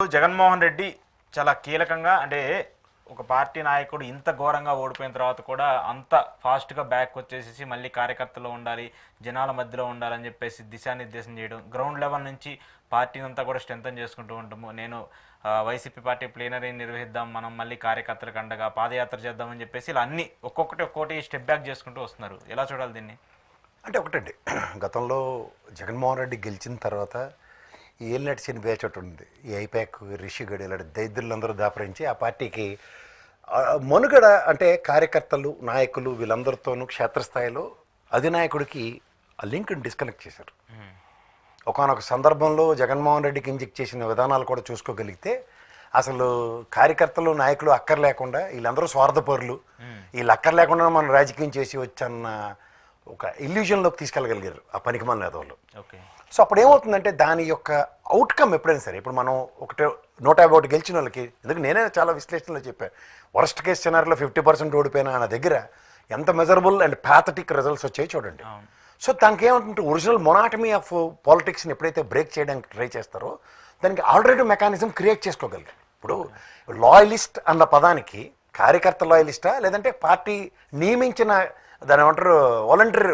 జగన్మోహన్ రెడ్డి చాలా కీలకంగా అంటే ఒక పార్టీ నాయకుడు ఇంత ఘోరంగా ఓడిపోయిన తర్వాత కూడా అంత ఫాస్ట్గా బ్యాక్ వచ్చేసి మళ్ళీ కార్యకర్తలు ఉండాలి, జనాల మధ్యలో ఉండాలని చెప్పేసి దిశానిర్దేశం చేయడం, గ్రౌండ్ లెవెల్ నుంచి పార్టీని అంతా కూడా స్ట్రెంథన్ చేసుకుంటూ ఉంటాము. నేను వైసీపీ పార్టీ ప్లీనరీ నిర్వహిద్దాం, మనం మళ్ళీ కార్యకర్తలకు అండగా పాదయాత్ర చేద్దామని చెప్పేసి ఇలా అన్ని ఒక్కొక్కటి స్టెప్ బ్యాక్ చేసుకుంటూ వస్తున్నారు. ఎలా చూడాలి దీన్ని? అంటే ఒకటండి, గతంలో జగన్మోహన్ రెడ్డి గెలిచిన తర్వాత ఏలినటి సిని బ్యాచ్ ఒకటి ఉంది. ఈ ఐపాక్, రిషిగడ్ ఇలాంటి దైద్యులందరూ దాపరించి ఆ పార్టీకి మనుగడ అంటే కార్యకర్తలు, నాయకులు వీళ్ళందరితోనూ క్షేత్రస్థాయిలో అధినాయకుడికి ఆ లింక్ని డిస్కనెక్ట్ చేశారు. ఒకానొక సందర్భంలో జగన్మోహన్ రెడ్డికి ఇంజెక్ట్ చేసిన విధానాలు కూడా చూసుకోగలిగితే అసలు కార్యకర్తలు, నాయకులు అక్కర్లేకుండా వీళ్ళందరూ స్వార్థపరులు, వీళ్ళు అక్కర్లేకుండా మనం రాజకీయం చేసి వచ్చన్న ఒక ఇల్యూజన్లోకి తీసుకెళ్ళగలిగారు ఆ పనికిమాలిన నేతలు. ఓకే. సో అప్పుడు ఏమవుతుందంటే దాని యొక్క అవుట్కమ్ ఎప్పుడైనా సరే, ఇప్పుడు మనం 151 గెలిచిన వాళ్ళకి, ఎందుకంటే నేనే చాలా విశ్లేషణలో చెప్పాను, వరస్ట్ కేస్ సినారీలో 50% ఓడిపోయినా నా దగ్గర ఎంత మెజరబుల్ అండ్ ప్యాథటిక్ రిజల్ట్స్ వచ్చాయో చూడండి. సో దానికి ఏమంటుంటే ఒరిజినల్ మొనాటమీ ఆఫ్ పాలిటిక్స్ని ఎప్పుడైతే బ్రేక్ చేయడానికి ట్రై చేస్తారో దానికి ఆల్రెడీ మెకానిజం క్రియేట్ చేసుకోగలిగారు. ఇప్పుడు లాయలిస్ట్ అన్న పదానికి కార్యకర్త లాయలిస్టా లేదంటే పార్టీ నియమించిన దాని ఏమంటారు వాలంటీర్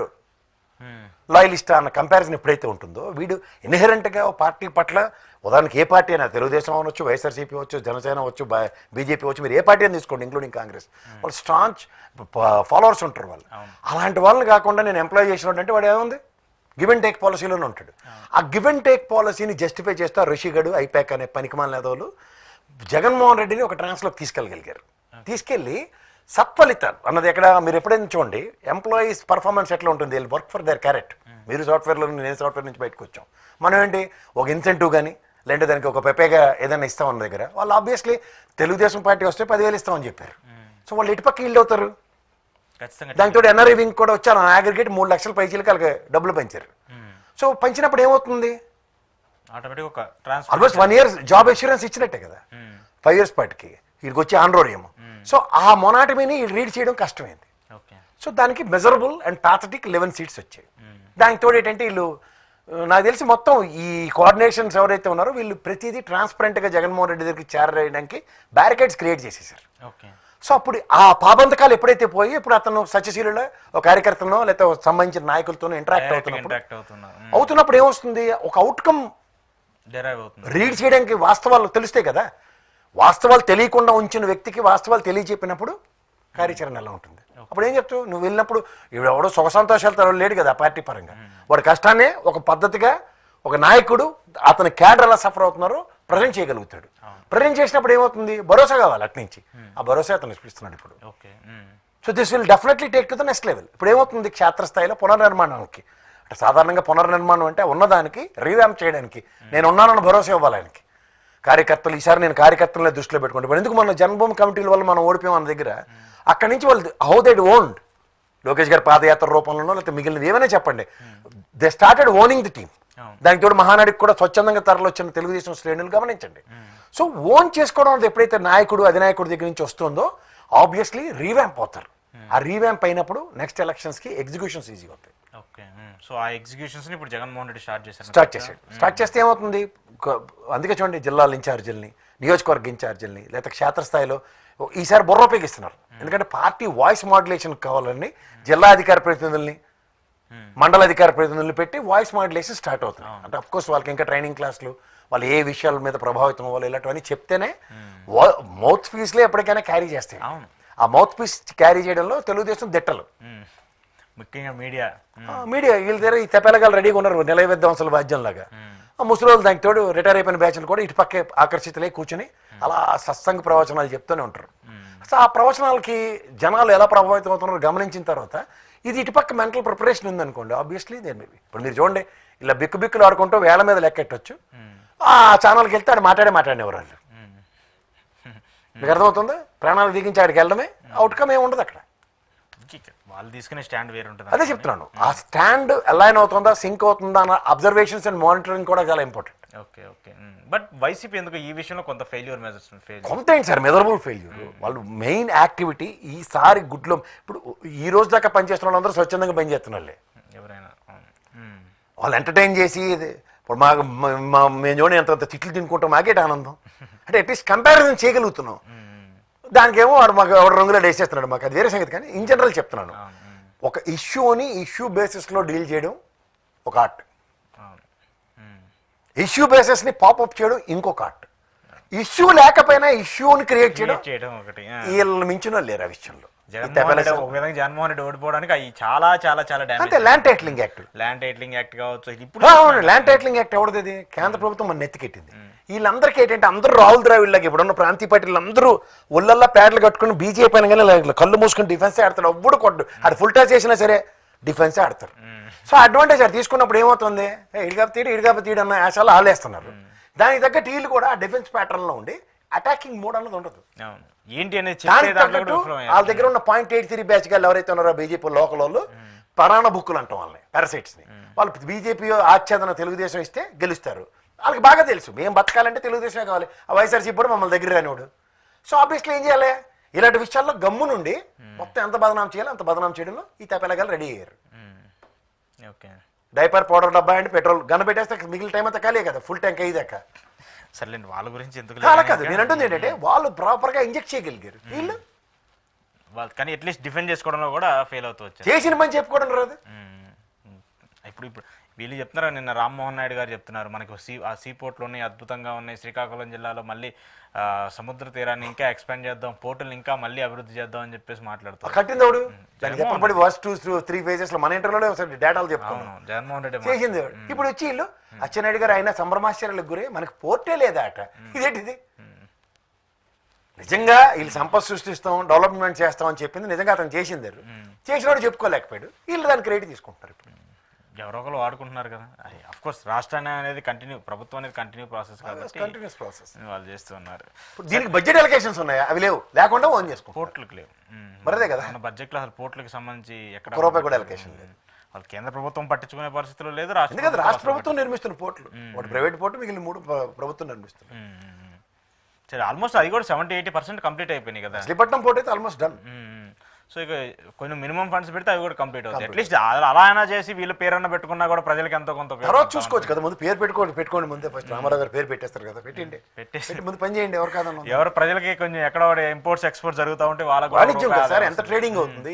లాయలిస్టా అన్న కంపారిజన్ ఎప్పుడైతే ఉంటుందో వీడు ఇన్హెరెంట్గా పార్టీ పట్ల, ఉదాహరణకి ఏ పార్టీ అయినా, తెలుగుదేశం అవ్వచ్చు, వైఎస్ఆర్సీపీ అవచ్చు, జనసేన అవచ్చు, బీజేపీ అవచ్చు, మీరు ఏ పార్టీ అని తీసుకోండి ఇంక్లూడింగ్ కాంగ్రెస్, వాళ్ళు స్ట్రాంగ్ ఫాలోవర్స్ ఉంటారు. వాళ్ళు అలాంటి వాళ్ళని కాకుండా నేను ఎంప్లాయ్ చేసినట్టు అంటే వాడు ఏముంది, గివ్ అండ్ టేక్ పాలసీలోనే ఉంటాడు. ఆ గివ్ అండ్ టేక్ పాలసీని జస్టిఫై చేస్తూ రిషిగడు, ఐపాక్ అనే పనికిమాలిన నేతలు జగన్మోహన్ రెడ్డిని ఒక ట్రాన్స్లోకి తీసుకెళ్ళగలిగారు. తీసుకెళ్ళి సత్ఫలితాలు అన్నది ఎక్కడ మీరు ఎప్పుడైనా చూడండి, ఎంప్లాయీస్ పర్ఫార్మెన్స్ ఎట్లా ఉంటుంది, వీళ్ళు వర్క్ ఫర్ దేర్ క్యారెట్. మీరు సాఫ్ట్వేర్లో, నేను సాఫ్ట్వేర్ నుంచి బయటకు వచ్చాం, మనం ఏంటి ఒక ఇన్సెంటివ్ కానీ లేదంటే దానికి ఒక పెప్పేగా ఏదైనా ఇస్తామన్న దగ్గర వాళ్ళు ఆబ్వియస్లీ తెలుగుదేశం పార్టీ వస్తే 10,000 ఇస్తామని చెప్పారు. సో వాళ్ళు ఇటుపక్క ఈల్డ్ అవుతారు. దానితో ఎన్ఆర్ఐ వింగ్ కూడా వచ్చారు, అగ్రిగేట్ 3 లక్షల పైచీలకి వాళ్ళకి డబ్బులు పెంచారు. సో పెంచినప్పుడు ఏమవుతుంది, ఆల్మోస్ట్ 1 year జాబ్ ఎష్యూరెన్స్ ఇచ్చినట్టే కదా 5 years పార్టీకి. వీడికి వచ్చి ఆన్రోరియం. సో ఆ మొనాటమీని రీడ్ చేయడం కష్టమైంది. సో దానికి మెజరబుల్ అండ్ ప్యాథటిక్ 11 seats వచ్చాయి. దానికి తోడు ఏంటంటే వీళ్ళు నాకు తెలిసి మొత్తం ఈ కోఆర్డినేషన్స్ ఎవరైతే ఉన్నారో వీళ్ళు ప్రతిదీ ట్రాన్స్పరెంట్గా జగన్మోహన్ రెడ్డి దగ్గరికి చేరడానికి బ్యారికేడ్స్ క్రియేట్ చేసేసారు. సో అప్పుడు ఆ పాబంధకాలు ఎప్పుడైతే పోయి ఇప్పుడు అతను సత్యశీలులో ఒక కార్యకర్తనో లేకపోతే సంబంధించిన నాయకులతోనో ఇంటరాక్ట్ అవుతున్నప్పుడు ఏమొస్తుంది, ఒక అవుట్కమ్ రీడ్ చేయడానికి వాస్తవాలు తెలుస్తాయి కదా. వాస్తవాలు తెలియకుండా ఉంచిన వ్యక్తికి వాస్తవాలు తెలియచెప్పినప్పుడు కార్యాచరణ ఎలా ఉంటుంది. అప్పుడు ఏం చెప్తావు, నువ్వు వెళ్ళినప్పుడు ఎవడో సుఖ సంతోషాలతో లేడు కదా పార్టీ పరంగా, వాడి కష్టాన్ని ఒక పద్ధతిగా ఒక నాయకుడు అతని క్యాడర్ ఎలా సఫర్ అవుతున్నారో ప్రజెంట్ చేయగలుగుతాడు. ప్రజెంట్ చేసినప్పుడు ఏమవుతుంది, భరోసా కావాలి అటు నుంచి, ఆ భరోసా అతను ఇస్తున్నాడు ఇప్పుడు. So this will definitely take to the next level. ఇప్పుడు ఏమవుతుంది, క్షేత్రస్థాయిలో పునర్నిర్మాణానికి, అంటే సాధారణంగా పునర్నిర్మాణం అంటే ఉన్నదానికి రీవ్యాంప్ చేయడానికి నేను ఉన్నానన్న భరోసా ఇవ్వాలి ఆయనకి. కార్యకర్తలు ఈసారి నేను కార్యకర్తలనే దృష్టిలో పెట్టుకుంటాను. ఎందుకు మన జన్మభూమి కమిటీల వల్ల మనం ఓడిపోయాం మన దగ్గర, అక్కడి నుంచి వాళ్ళు హౌ దే ఓన్డ్ లోకేష్ గారి పాదయాత్ర రూపంలోనో లేకపోతే మిగిలినది ఏమైనా చెప్పండి, they started owning the team. దానికి తోడు మహానాడికి కూడా స్వచ్ఛందంగా తరలి వచ్చిన తెలుగుదేశం శ్రేణులు గమనించండి. సో ఓన్ చేసుకోవడం అనేది ఎప్పుడైతే నాయకుడు అధినాయకుడి దగ్గర నుంచి వస్తుందో ఆబ్వియస్లీ రీవ్యాంప్ అవుతారు. ఆ రీవ్యాంప్ అయినప్పుడు నెక్స్ట్ ఎలక్షన్స్కి ఎగ్జిక్యూషన్స్ ఈజీ అవుతాయి. సో ఆ ఎగ్జిక్యూషన్స్ ఇప్పుడు జగన్మోహన్ రెడ్డి స్టార్ట్ చేస్తే ఏమవుతుంది, అందుకే చూడండి జిల్లాల ఇన్ఛార్జీలని, నియోజకవర్గ ఇన్ఛార్జీలని లేదా క్షేత్రస్థాయిలో ఈసారి బుర్ర ఉపయోగిస్తున్నారు. ఎందుకంటే పార్టీ వాయిస్ మాడ్యులేషన్ కావాలని జిల్లా అధికార ప్రతినిధుల్ని, మండల అధికార ప్రతినిధుల్ని పెట్టి వాయిస్ మాడ్యులేషన్ స్టార్ట్ అవుతుంది. అంటే అఫ్కోర్స్ వాళ్ళకి ఇంకా ట్రైనింగ్ క్లాసులు, వాళ్ళు ఏ విషయాల మీద ప్రభావితం అవ్వాలి ఇలాంటివన్నీ చెప్తేనే మౌత్ పీస్లే ఎప్పటికైనా క్యారీ చేస్తాయి. ఆ మౌత్ పీస్ క్యారీ చేయడంలో తెలుగుదేశం దిట్టలు, ముఖ్యంగా మీడియా వీళ్ళ దగ్గర ఈ తెప్పలగాలు రెడీగా ఉన్నారు నిలయ విధ్వంసుల బాధ్యంలాగా. ముసలి దానికి తోడు రిటైర్ అయిపోయిన బ్యాచ్లు కూడా ఇటు పక్కే ఆకర్షితులై కూర్చొని అలా సత్సంగ ప్రవచనాలు చెప్తూనే ఉంటారు. సో ఆ ప్రవచనాలకి జనాలు ఎలా ప్రభావితం అవుతున్నారో గమనించిన తర్వాత ఇది ఇటుపక్క మెంటల్ ప్రిపరేషన్ ఉందనుకోండి, ఆబ్వియస్లీ దేని ఇప్పుడు మీరు చూడండి ఇలా బిక్కులు ఆడుకుంటూ వేళ మీద లెక్కెట్టచ్చు. ఆ ఛానల్కి వెళ్తే ఆడు మాట్లాడినవారు వాళ్ళు, మీకు అర్థమవుతుందా, ప్రాణాలు దిగించి ఆడికి వెళ్ళడమే అవుట్కమ్ ఏమి ఉండదు అక్కడ. వాళ్ళు తీసుకునే స్టాండ్ వేరు ఉంటుంది. అదే చెప్తున్నాను, ఆ స్టాండ్ అలైన్ అవుతుందా, సింక్ అవుతుందా అన్న అబ్జర్వేషన్స్ అండ్ మానిటరింగ్ కూడా చాలా ఇంపార్టెంట్. బట్ వైసీపీ ఎందుకు ఈ విషయంలో కొంత ఫెయిల్యూర్ మెజర్స్ కొంత ఏంటి సార్, మెజరబుల్ ఫెయిల్యూర్. వాళ్ళు మెయిన్ యాక్టివిటీ ఈసారి గుడ్లో ఇప్పుడు ఈ రోజు దాకా పనిచేస్తున్న వాళ్ళందరూ స్వచ్ఛందంగా పనిచేస్తున్న వాళ్ళే. ఎవరైనా వాళ్ళు ఎంటర్టైన్ చేసి ఇప్పుడు మేము చూడండి ఎంత తిట్లు తినుకుంటాం, మాకేట ఆనందం. అంటే అట్లీస్ట్ కంపారిజన్ చేయగలుగుతున్నాం. దానికేమో వాడు మాకు ఎవడు రంగులో వేసేస్తున్నాడు, మాకు అది వేరే సంగతి. కానీ ఇన్ జనరల్ చెప్తున్నాను, ఒక ఇష్యూని ఇష్యూ బేసిస్లో డీల్ చేయడం ఒక ఆర్ట్, ఇష్యూ బేసిస్ని పాపప్ చేయడం ఇంకొక ఆర్ట్, ఇష్యూ లేకపోయినా ఇష్యూని క్రియేట్ చేయడం ఒకటి. వీళ్ళు మించిన లేరు ఆ విషయంలో. జగన్మోహన్ రెడ్డి ఓడిపోవడానికి అవి చాలా చాలా చాలా అంటే land titling act, land titling act కావచ్చు. ఇప్పుడు ల్యాండ్ టైటిలింగ్ యాక్ట్ ఎవరిది? కేంద్ర ప్రభుత్వం మన నెత్తికెట్టింది. వీళ్ళందరికీ ఏంటంటే అందరూ రాహుల్ ద్రావిడ్లాగా ఇప్పుడున్న ప్రాంతీయ పార్టీలు అందరూ ఒళ్ళల్లా ప్యాడ్లు కట్టుకుని బీజేపీ అయినా కానీ కళ్ళు మూసుకుని డిఫెన్సే ఆడతాడు. అప్పుడు కొట్టు అది ఫుల్ టాస్ చేసినా సరే డిఫెన్సే ఆడతారు. సో అడ్వాంటేజ్ అది తీసుకున్నప్పుడు ఏమవుతుంది, ఇడిగాప తీడు అన్న యాశాలు ఆలేస్తున్నారు. దానికి తగ్గట్టు వీళ్ళు కూడా ఆ డిఫెన్స్ ప్యాటర్న్లో ఉండి అటాకింగ్ మోడ్ అన్నది ఉండదు. ఏంటి అనేది వాళ్ళ దగ్గర ఉన్న 0.83 బ్యాచ్ గారు ఎవరైతే ఉన్నారో బీజేపీ లోకల్ వాళ్ళు పరాణ బుక్కులు అంటాం వాళ్ళని, పారాసైట్స్ని. వాళ్ళు బీజేపీ ఆచ్ఛేదన తెలుగుదేశం ఇస్తే గెలుస్తారు. వాళ్ళకి బాగా తెలుసు మేము బతకాలంటే తెలుగుదేశమే కావాలి, ఆ వైఎస్ఆర్సీపీ కూడా మమ్మల్ని దగ్గర రానివాడు. సో ఆబ్వియస్లీ ఏం చేయాలి, ఇలాంటి విషయాల్లో గమ్ము నుండి మొత్తం ఎంత బదనాం చేయాలో అంత బదనాం చేయడంలో ఈ తప్పేలాగా రెడీ అయ్యారు. డైపర్ పౌడర్ డబ్బా అంటే పెట్రోల్ గన్న పెట్టేస్తే మిగిలిన టైం అంతా ఖాళీ కదా, ఫుల్ ట్యాంక్ అయ్యేదాకా. సర్లేండి, వాళ్ళ గురించి ఎందుకు కాదు. నేను అంటుంది ఏంటంటే వాళ్ళు ప్రాపర్గా ఇంజెక్ట్ చేయగలిగారు, వీళ్ళు కానీ అట్లీస్ట్ డిఫెండ్ చేసుకోవడంలో కూడా ఫెయిల్ అవుతూ వచ్చారు. చేసిన పని చెప్పుకోవడం రాదు. ఇప్పుడు వీళ్ళు చెప్తున్నారు, నిన్న రామ్మోహన్ నాయుడు గారు చెప్తున్నారు, మనకు ఆ సీ పోర్ట్లు ఉన్నాయి, అద్భుతంగా ఉన్నాయి, శ్రీకాకుళం జిల్లాలో మళ్ళీ సముద్ర తీరాన్ని ఇంకా ఎక్స్పాండ్ చేద్దాం, పోర్టులు ఇంకా మళ్ళీ అభివృద్ధి చేద్దాం అని చెప్పేసి మాట్లాడుతారు. కట్టింది ఎవడు? ఫస్ట్ 2-3 phases లో మన ఇంటర్లో డేటాలు చెప్తాను, జగన్మోహన్ రెడ్డి చేసింది ఎవడు? ఇప్పుడు వచ్చి వీళ్ళు అచ్చెన్నాయుడు గారు అయినా సంభ్రమాశ్చర్యాలకు గురే మనకు పోర్టే లేదా అట. ఇదేంటిది? నిజంగా వీళ్ళు సంపద సృష్టిస్తాం, డెవలప్మెంట్ చేస్తాం అని చెప్పింది నిజంగా అతను చేసింది, చేసినోడు చెప్పుకోలేకపోయాడు. వీళ్ళు దాన్ని క్రెడిట్ తీసుకుంటారు. ఇప్పుడు ఎవరో ఒకరు వాడుకుంటున్నారు కదా. అఫ్ కోర్స్ రాష్ట్రాన్ని అనేది ప్రభుత్వం అనేది కంటిన్యూ ప్రాసెస్ కాబట్టి కంటిన్యూస్ ప్రాసెస్ వాళ్ళు చేస్తున్నారు. దీనికి బడ్జెట్ అలొకేషన్స్ ఉన్నాయా? అవి లేవు, లేకుండా ఓన్ చేసుకో. పోర్టులకు లేవు, మరదే కదా. మన బడ్జెట్లో అసలు పోర్టులకు సంబంధించి ఎక్కడ రూపాయి కూడా అలొకేషన్ లేదు. వాళ్ళు కేంద్ర ప్రభుత్వం పట్టించుకునే పరిస్థితులు లేదు, ఎందుకంటే రాష్ట్ర ప్రభుత్వం నిర్మిస్తున్న పోర్టులు, ఒకటి ప్రైవేట్ పోర్టు, మిగిలిన 3 ప్రభుత్వం నిర్మిస్తుంది. సరే, ఆల్మోస్ట్ అది కూడా 70-80% కంప్లీట్ అయిపోయినాయి కదా. మచిలీపట్నం పోర్ట్ అయితే ఆల్మోస్ట్ డన్. సో ఇక కొన్ని మినిమం ఫండ్స్ పెడితే అవి కూడా కంప్లీట్ అవుతాయి. అట్లీస్ట్ అలా అయినా చేసి వీళ్ళు పేరన్నా పెట్టుకున్నా కూడా ప్రజలకు ఎంతో కొంత తర్వాత చూసుకోవచ్చు కదా. ముందు పేరు పెట్టుకోండి ముందే. ఫస్ట్ రామారావు గారు పేరు పెట్టేస్తారు కదా, పెట్టేసి ముందు పని చేయండి. ఎవరు కాదన్నా, ఎవరు ప్రజలకి కొంచెం ఎక్కడ ఇంపోర్ట్స్ ఎక్స్పోర్ట్స్ జరుగుతూ ఉంటే వాళ్ళకి వాణిజ్యం కదా సార్, ఎంత ట్రేడింగ్ అవుతుంది.